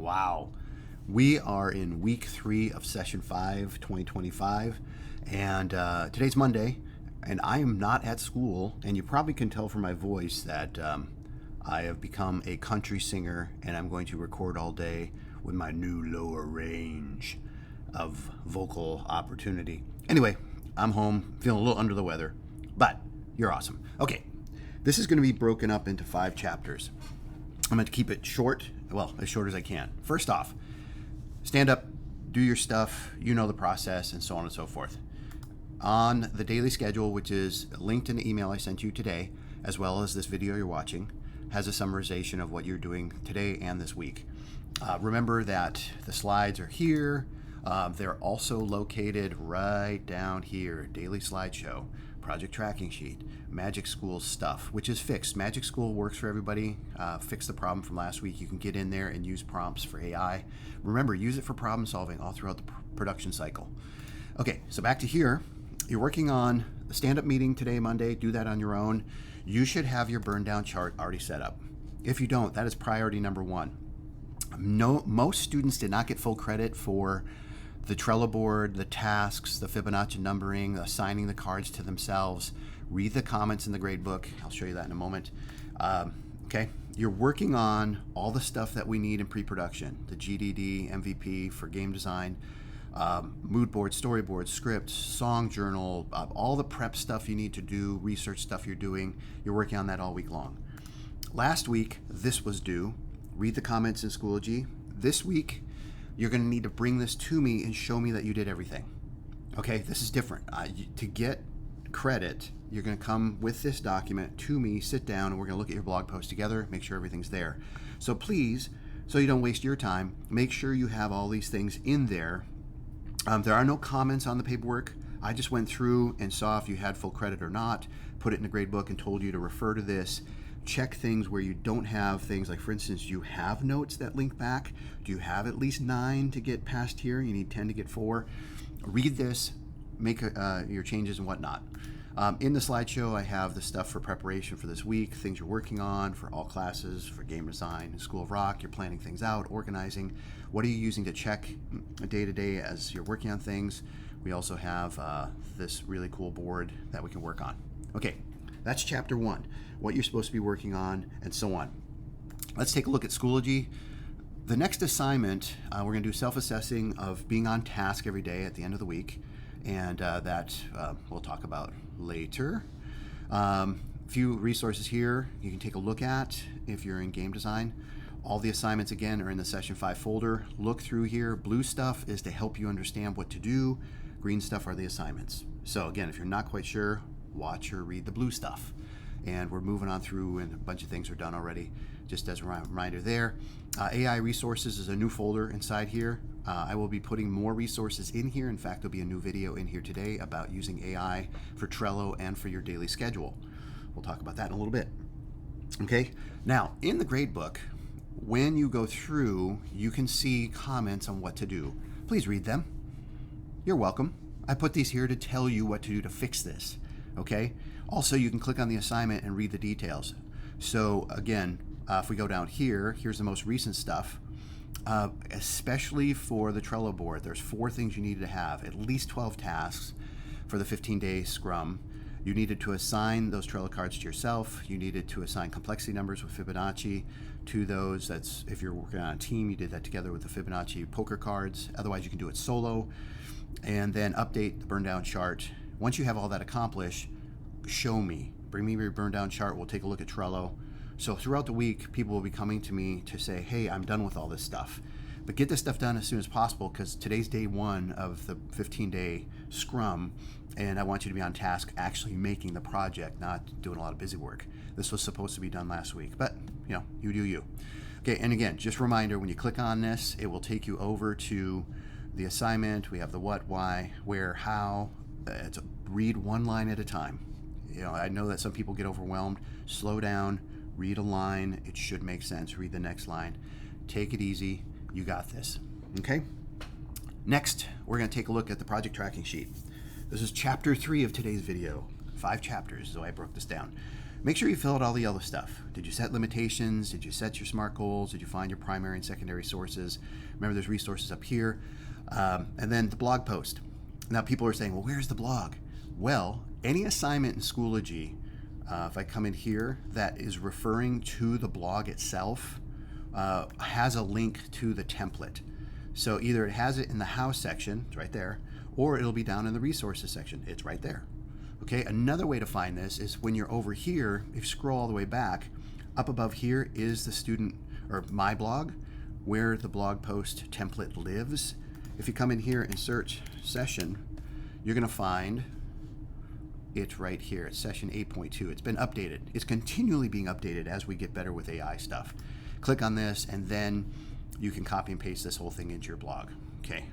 Wow. We are in week 3 of session 5, 2025, and today's Monday, and I am not at school, and you probably can tell from my voice that I have become a country singer, and I'm going to record all day with my new lower range of vocal opportunity. Anyway, I'm home, feeling a little under the weather, but you're awesome. Okay, this is going to be broken up into 5 chapters. I'm going to keep it short, well, as short as I can. First off, stand up, do your stuff, you know the process, and so on and so forth. On the daily schedule, which is linked in the email I sent you today, as well as this video you're watching, has a summarization of what you're doing today and this week. Remember that the slides are here. They're also located right down here. Daily slideshow, project tracking sheet, Magic School stuff, which is fixed. Magic School works for everybody. Fixed the problem from last week. You can get in there and use prompts for AI. Remember, use it for problem solving all throughout the production cycle. Okay, so back to here. You're working on the stand-up meeting today, Monday. Do that on your own. You should have your Burndown chart already set up. If you don't, that is priority number 1. Most students did not get full credit for the Trello board, the tasks, the Fibonacci numbering, assigning the cards to themselves. Read the comments in the grade book. I'll show you that in a moment. Okay, you're working on all the stuff that we need in pre-production, the GDD, MVP for game design, Moodboard, Storyboard, script, song journal, all the prep stuff you need to do, research stuff you're doing. You're working on that all week long. Last week, this was due. Read the comments in Schoology. This week, you're going to need to bring this to me and show me that you did everything. Okay, this is different. To get credit, you're going to come with this document to me, sit down, and we're going to look at your blog post together, make sure everything's there. So please, so you don't waste your time, make sure you have all these things in there. There are no comments on the paperwork. I just went through and saw if you had full credit or not, put it in the grade book and told you to refer to this. Check things where you don't have things, like for instance, you have notes that link back. Do you have at least 9 to get past here? You need 10 to get 4. Read this, make your changes and whatnot. In the slideshow, I have the stuff for preparation for this week, things you're working on for all classes, for game design, School of Rock. You're planning things out, organizing. What are you using to check day to day as you're working on things? We also have this really cool board that we can work on. Okay, that's chapter 1, what you're supposed to be working on, and so on. Let's take a look at Schoology. The next assignment, we're going to do self-assessing of being on task every day at the end of the week, and that we'll talk about later. Few resources here you can take a look at if you're in game design. All the assignments, again, are in the Session 5 folder. Look through here. Blue stuff is to help you understand what to do. Green stuff are the assignments. So again, if you're not quite sure, watch or read the blue stuff. And we're moving on through, and a bunch of things are done already, just as a reminder there. AI resources is a new folder inside here. I will be putting more resources in here. In fact, there'll be a new video in here today about using AI for Trello and for your daily schedule. We'll talk about that in a little bit. Okay, now in the grade book, when you go through, you can see comments on what to do. Please read them. You're welcome. I put these here to tell you what to do to fix this. Okay, also you can click on the assignment and read the details. So again, if we go down here, here's the most recent stuff. Especially for the Trello board, there's 4 things you needed to have, at least 12 tasks for the 15-day scrum. You needed to assign those Trello cards to yourself. You needed to assign complexity numbers with Fibonacci to those. That's if you're working on a team, you did that together with the Fibonacci poker cards. Otherwise, you can do it solo. And then update the Burndown chart. Once you have all that accomplished, show me. Bring me your Burndown chart. We'll take a look at Trello. So throughout the week, people will be coming to me to say, hey, I'm done with all this stuff. But get this stuff done as soon as possible, because today's day 1 of the 15-day scrum, and I want you to be on task actually making the project, not doing a lot of busy work. This was supposed to be done last week, but you know, you do you. Okay, and again, just a reminder, when you click on this, it will take you over to the assignment. We have the what, why, where, how. Read one line at a time. You know, I know that some people get overwhelmed. Slow down, read a line. It should make sense. Read the next line. Take it easy. You got this. Okay? Next, we're going to take a look at the project tracking sheet. This is chapter 3 of today's video. 5 chapters, so I broke this down. Make sure you fill out all the other stuff. Did you set limitations? Did you set your SMART goals? Did you find your primary and secondary sources? Remember, there's resources up here. And then the blog post. Now, people are saying, well, where's the blog? Well, any assignment in Schoology, if I come in here, that is referring to the blog itself, has a link to the template. So either it has it in the How section, it's right there, or it'll be down in the Resources section, it's right there. Okay, another way to find this is when you're over here, if you scroll all the way back, up above here is the student, or my blog, where the blog post template lives. If you come in here and search session, you're gonna find it right here. It's session 8.2. It's been updated. It's continually being updated as we get better with AI stuff. Click on this and then you can copy and paste this whole thing into your blog. Okay.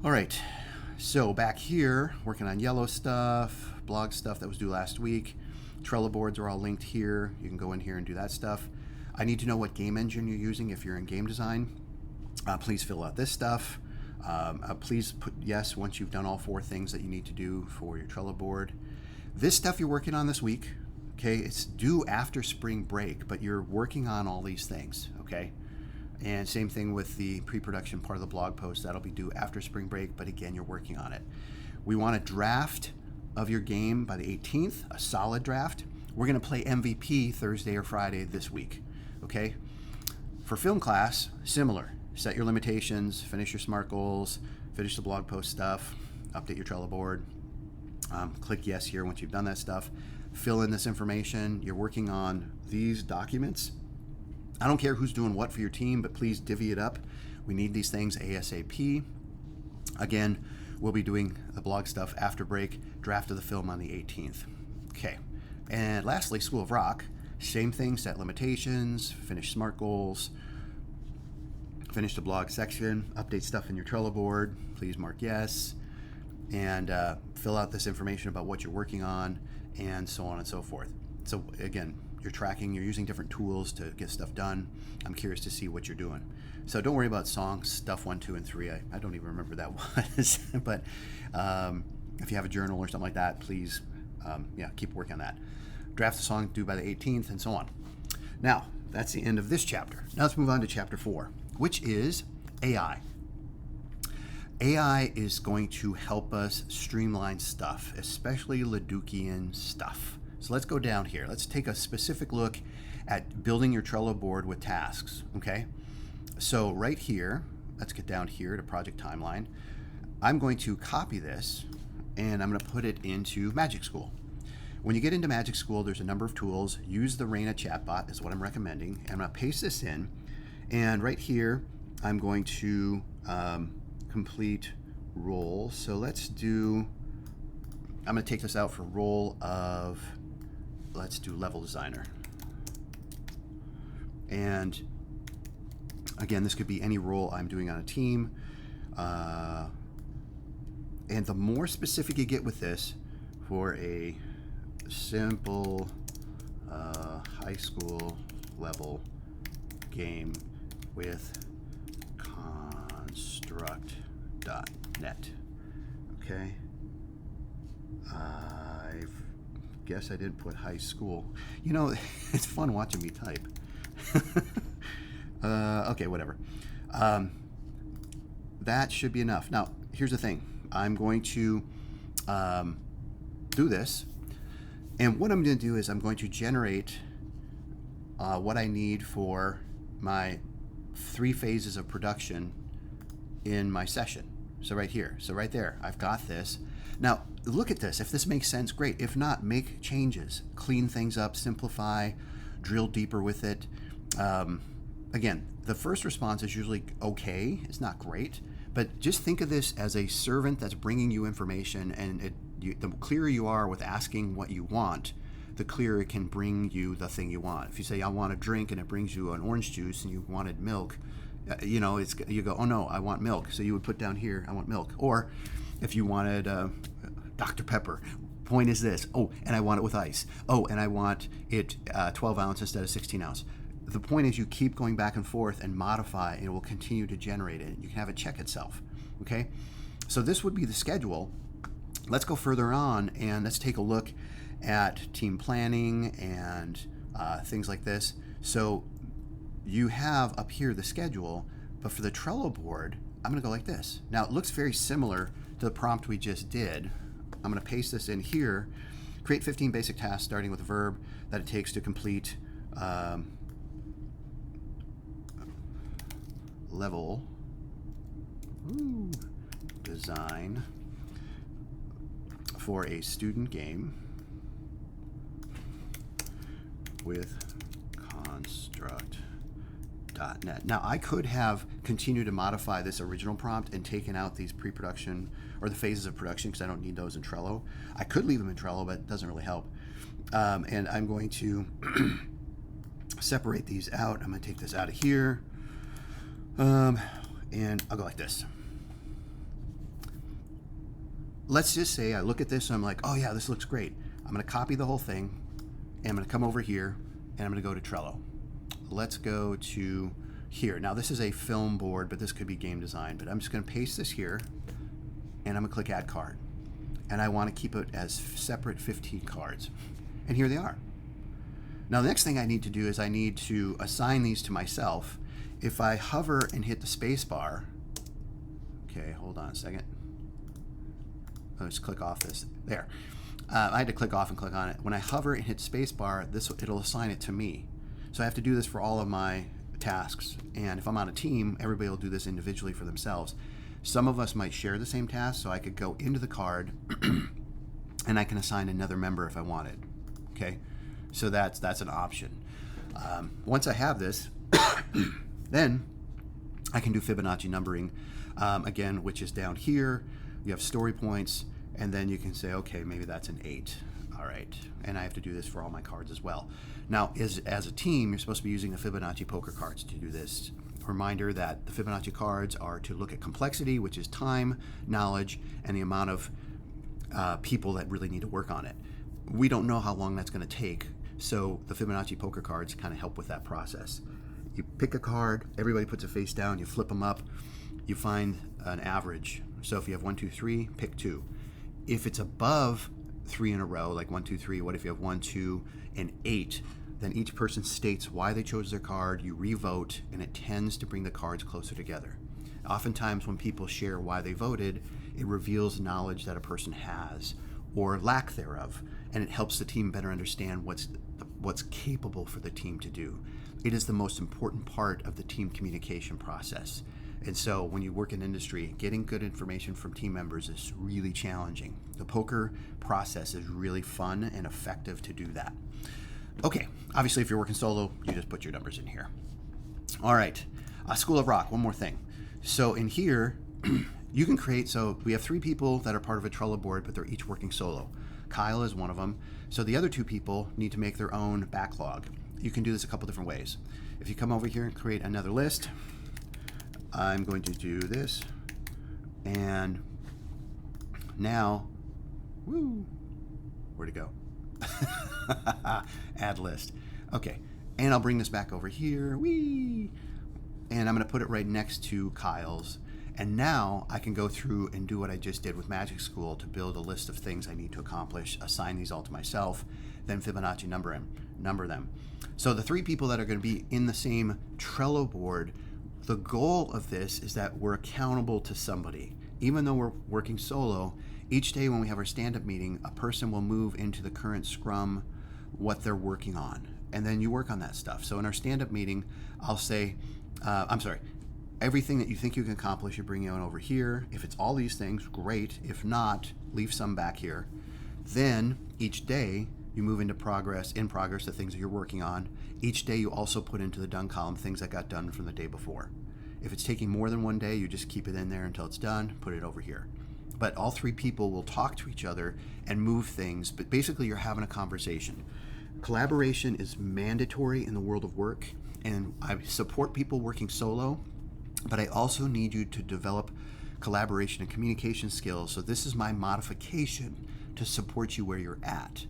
All right. So back here, working on yellow stuff, blog stuff that was due last week. Trello boards are all linked here. You can go in here and do that stuff. I need to know what game engine you're using if you're in game design. Please fill out this stuff. Please put yes once you've done all 4 things that you need to do for your Trello board. This stuff you're working on this week, okay, it's due after spring break, but you're working on all these things, okay? And same thing with the pre-production part of the blog post. That'll be due after spring break, but again, you're working on it. We want a draft of your game by the 18th, a solid draft. We're gonna play MVP Thursday or Friday this week, okay? For film class, similar. Set your limitations, finish your SMART goals, finish the blog post stuff, update your Trello board. Click yes here once you've done that stuff. Fill in this information. You're working on these documents. I don't care who's doing what for your team, but please divvy it up. We need these things ASAP. Again, we'll be doing the blog stuff after break, draft of the film on the 18th. Okay, and lastly, School of Rock. Same thing, set limitations, finish SMART goals, finish the blog section, update stuff in your Trello board, please mark yes, and fill out this information about what you're working on, and so on and so forth. So again, you're tracking, you're using different tools to get stuff done. I'm curious to see what you're doing. So don't worry about songs, stuff 1, 2, and 3. I don't even remember that was, but if you have a journal or something like that, please, keep working on that. Draft the song due by the 18th, and so on. Now, that's the end of this chapter. Now let's move on to chapter 4, which is AI. AI is going to help us streamline stuff, especially Leducian stuff. So let's go down here. Let's take a specific look at building your Trello board with tasks, okay? So right here, let's get down here to project timeline. I'm going to copy this and I'm going to put it into Magic School. When you get into Magic School, there's a number of tools. Use the Raina chatbot is what I'm recommending. And I'm going to paste this in. And right here, I'm going to complete role. So let's do, I'm going to take this out for role of, let's do level designer. And again, this could be any role I'm doing on a team. And the more specific you get with this, for a simple high school level game with construct.net. Okay. I guess I didn't put high school. You know, it's fun watching me type. Okay, whatever. That should be enough. Now, here's the thing. I'm going to do this. And what I'm going to do is I'm going to generate what I need for my 3 phases of production in my session. So right here. So right there, I've got this. Now, look at this. If this makes sense, great. If not, make changes. Clean things up, simplify, drill deeper with it. Again, the first response is usually okay. It's not great. But just think of this as a servant that's bringing you information, and the clearer you are with asking what you want, the clearer it can bring you the thing you want. If you say, I want a drink, and it brings you an orange juice, and you wanted milk, you go, oh no, I want milk. So you would put down here, I want milk. Or if you wanted Dr. Pepper, point is this, oh, and I want it with ice. Oh, and I want it 12 ounce instead of 16 ounce. The point is you keep going back and forth and modify, and it will continue to generate it. You can have it check itself, okay? So this would be the schedule. Let's go further on, and let's take a look at team planning and things like this. So you have up here the schedule, but for the Trello board, I'm going to go like this. Now it looks very similar to the prompt we just did. I'm going to paste this in here. Create 15 basic tasks starting with a verb that it takes to complete level design for a student game with construct.net. Now I could have continued to modify this original prompt and taken out these pre-production or the phases of production because I don't need those in Trello. I could leave them in Trello, but it doesn't really help. And I'm going to separate these out. I'm going to take this out of here. And I'll go like this. Let's just say I look at this and I'm like, oh yeah, this looks great. I'm going to copy the whole thing and I'm going to come over here and I'm going to go to Trello. Let's go to here. Now this is a film board, but this could be game design, but I'm just going to paste this here and I'm going to click add card. And I want to keep it as separate 15 cards. And here they are. Now the next thing I need to do is I need to assign these to myself. If I hover and hit the space bar, okay, hold on a second. Let's click off this. There. I had to click off and click on it. When I hover and hit space bar, it'll assign it to me. So I have to do this for all of my tasks. And if I'm on a team, everybody will do this individually for themselves. Some of us might share the same task, so I could go into the card and I can assign another member if I wanted. Okay, so that's an option. Once I have this, then I can do Fibonacci numbering again, which is down here. You have story points, and then you can say, okay, maybe that's an 8. All right, and I have to do this for all my cards as well. Now, as a team, you're supposed to be using the Fibonacci poker cards to do this. Reminder that the Fibonacci cards are to look at complexity, which is time, knowledge, and the amount of people that really need to work on it. We don't know how long that's going to take, so the Fibonacci poker cards kind of help with that process. You pick a card, everybody puts a face down, you flip them up, you find an average. So if you have 1, 2, 3, pick 2. If it's above 3 in a row, like 1, 2, 3, what if you have 1, 2, and 8? Then each person states why they chose their card, you re-vote, and it tends to bring the cards closer together. Oftentimes when people share why they voted, it reveals knowledge that a person has or lack thereof, and it helps the team better understand what's capable for the team to do. It is the most important part of the team communication process. And so when you work in industry, getting good information from team members is really challenging. The poker process is really fun and effective to do that. Okay, obviously if you're working solo, you just put your numbers in here. All right, School of Rock, one more thing. So in here, you can create, so we have 3 people that are part of a Trello board, but they're each working solo. Kyle is one of them. So the other 2 people need to make their own backlog. You can do this a couple different ways. If you come over here and create another list, I'm going to do this, and now, where'd it go? Add list. Okay, and I'll bring this back over here, and I'm going to put it right next to Kyle's, and now I can go through and do what I just did with Magic School to build a list of things I need to accomplish, assign these all to myself, then Fibonacci number them. So the 3 people that are going to be in the same Trello board, the goal of this is that we're accountable to somebody. Even though we're working solo, each day when we have our stand-up meeting, a person will move into the current Scrum, what they're working on, and then you work on that stuff. So in our stand-up meeting, I'll say, everything that you think you can accomplish, you're bringing on over here. If it's all these things, great. If not, leave some back here. Then each day, you move into in progress, the things that you're working on. Each day you also put into the done column things that got done from the day before. If it's taking more than one day, you just keep it in there until it's done, put it over here. But all 3 people will talk to each other and move things, but basically you're having a conversation. Collaboration is mandatory in the world of work, and I support people working solo, but I also need you to develop collaboration and communication skills. So this is my modification to support you where you're at.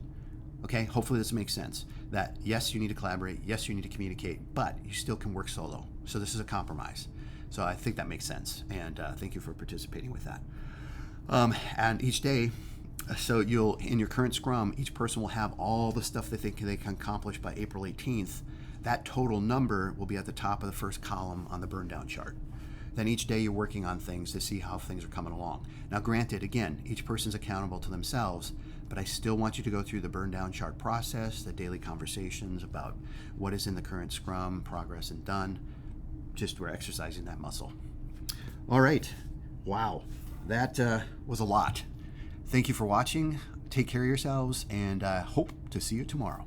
Okay, hopefully this makes sense. That yes, you need to collaborate, yes, you need to communicate, but you still can work solo. So this is a compromise. So I think that makes sense, and thank you for participating with that. And each day, So you'll, in your current Scrum, each person will have all the stuff that they can accomplish by April 18th. That total number will be at the top of the first column on the Burndown chart. Then each day you're working on things to see how things are coming along. Now granted, again, each person's accountable to themselves, but I still want you to go through the Burndown chart process, the daily conversations about what is in the current Scrum, progress and done. Just we're exercising that muscle. All right. Wow. That was a lot. Thank you for watching. Take care of yourselves, and hope to see you tomorrow.